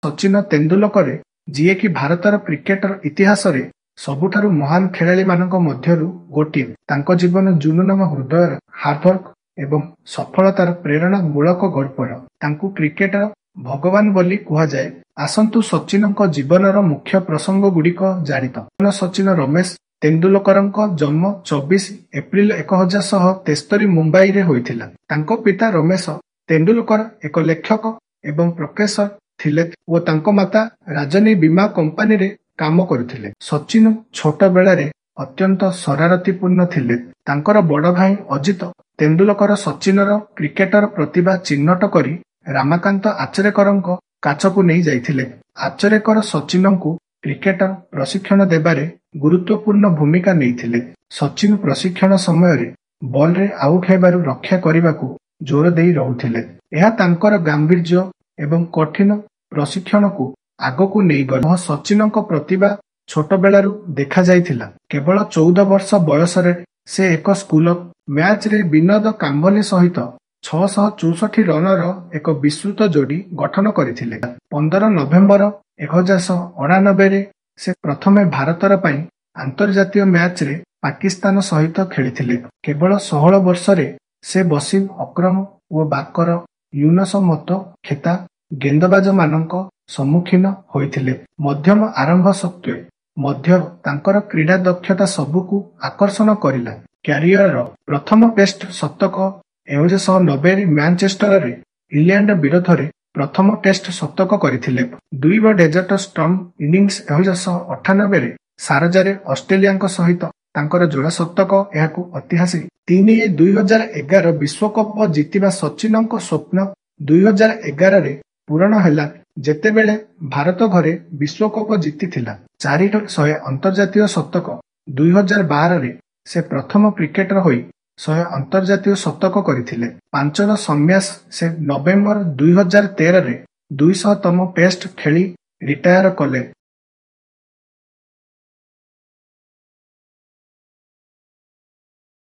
ସଚିନ ତେନ୍ଦୁଲକର ଯିଏକି ଭାରତର କ୍ରିକେଟର ଇତିହାସରେ ସବୁଠାରୁ ମହାନ ଖେଳାଳିମାନଙ୍କ ମଧ୍ୟରୁ ଗୋଟିଏ। ତାଙ୍କ ଜୀବନ ଜୁନୁନମ ହୃଦୟର ହାର୍ଡୱର୍କ ଏବଂ ସଫଳତାର ପ୍ରେରଣା ମୂଳକ ଗଳ୍ପର। ତାଙ୍କୁ କ୍ରିକେଟର ଭଗବାନ ବୋଲି କୁହାଯାଏ। ଆସନ୍ତୁ ସଚିନଙ୍କ ଜୀବନର ମୁଖ୍ୟ ପ୍ରସଙ୍ଗଗୁଡ଼ିକ ଜାଣିତ। ସଚିନ ରମେଶ ତେନ୍ଦୁଲକରଙ୍କ ଜନ୍ମ 24 ଏପ୍ରିଲ 1973 ମୁମ୍ବାଇରେ ହୋଇଥିଲା। ତାଙ୍କ ପିତା ରମେଶ ତେନ୍ଦୁଲକର ଏକ ଲେଖକ ଏବଂ ପ୍ରଫେସର ଥିଲେ ଓ ତାଙ୍କ ମାତା ରାଜନୀ ବୀମା କମ୍ପାନୀରେ କାମ କରୁଥିଲେ। ସଚିନ ଛୋଟ ବେଳାରେ ଅତ୍ୟନ୍ତ ଶରାରତୀପୂର୍ଣ୍ଣ ଥିଲେ। ତାଙ୍କର ବଡ଼ ଭାଇ ଅଜିତ ତେନ୍ଦୁଲକର ସଚିନର କ୍ରିକେଟର ପ୍ରତିଭା ଚିହ୍ନଟ କରି ରାମାକାନ୍ତ ଆଚରେକରଙ୍କ କାଛକୁ ନେଇ ଯାଇଥିଲେ। ଆଚରେକର ସଚିନଙ୍କୁ କ୍ରିକେଟର ପ୍ରଶିକ୍ଷଣ ଦେବାରେ ଗୁରୁତ୍ୱପୂର୍ଣ୍ଣ ଭୂମିକା ନେଇଥିଲେ। ସଚିନ ପ୍ରଶିକ୍ଷଣ ସମୟରେ ବଲରେ ଆଉଟ ହେବାରୁ ରକ୍ଷା କରିବାକୁ ଜୋର ଦେଇ ରହୁଥିଲେ। ଏହା ତାଙ୍କର ଗାମ୍ଭୀର୍ଯ୍ୟ ଏବଂ କଠିନ ପ୍ରଶିକ୍ଷଣକୁ ଆଗକୁ ନେଇଗଲା। ସଚିନଙ୍କ ପ୍ରତିଭା ଛୋଟବେଳାରୁ ଦେଖାଯାଇଥିଲା। କେବଳ 14 ବର୍ଷ ବୟସରେ ସେ ଏକ ସ୍କୁଲ ମ୍ୟାଚରେ ବିନୋଦ କାମ୍ବଲି ସହିତ 664 ରନର ଏକ ବିସ୍ତୃତ ଯୋଡ଼ି ଗଠନ କରିଥିଲେ। 15 ନଭେମ୍ବର 1989ରେ ସେ ପ୍ରଥମେ ଭାରତର ପାଇଁ ଆନ୍ତର୍ଜାତୀୟ ମ୍ୟାଚରେ ପାକିସ୍ତାନ ସହିତ ଖେଳିଥିଲେ। କେବଳ 16 ବର୍ଷରେ ସେ ବସିମ ଅକ୍ରମ ଓ ବାକର ୟୁନସ ମତ ଖେତା ଗେନ୍ଦବାଜମାନଙ୍କ ସମ୍ମୁଖୀନ ହୋଇଥିଲେ। ମଧ୍ୟମ ଆରମ୍ଭ ସତ୍ତ୍ୱେ ମଧ୍ୟ ତାଙ୍କର କ୍ରୀଡା ଦକ୍ଷତା ସବୁକୁ ଆକର୍ଷଣ କରିଲା। କ୍ୟାରିୟରର ପ୍ରଥମ ଟେଷ୍ଟ ଶତକ 1990ରେ ମ୍ୟାନଚେଷ୍ଟରରେ ଇଂଲଣ୍ଡ ବିରୋଧରେ ପ୍ରଥମ ଟେଷ୍ଟ ଶତକ କରିଥିଲେ। 2 ଡେଜର୍ଟ ଷ୍ଟର୍ମ ଇନିଂସ 1998ରେ ସାରଜାରେ ଅଷ୍ଟ୍ରେଲିଆଙ୍କ ସହିତ ତାଙ୍କର ଯୋଡ଼ା ଶତକ ଏହାକୁ ଐତିହାସିକ। 2011 ବିଶ୍ୱକପ ଜିତିବା ସଚିନଙ୍କ ସ୍ୱପ୍ନ 2011ରେ ପୂରଣ ହେଲା ଯେତେବେଳେ ଭାରତ ଘରେ ବିଶ୍ୱକପ ଜିତିଥିଲା। 400 ଅନ୍ତର୍ଜାତୀୟ ଶତକ 2012ରେ ସେ ପ୍ରଥମ କ୍ରିକେଟର ହୋଇ 100 ଅନ୍ତର୍ଜାତୀୟ ଶତକ କରିଥିଲେ। 5ର ସନ୍ନ୍ୟାସ ସେ ନଭେମ୍ବର 2013ରେ 200ତମ ଟେଷ୍ଟ ଖେଳି ରିଟାୟାର କଲେ।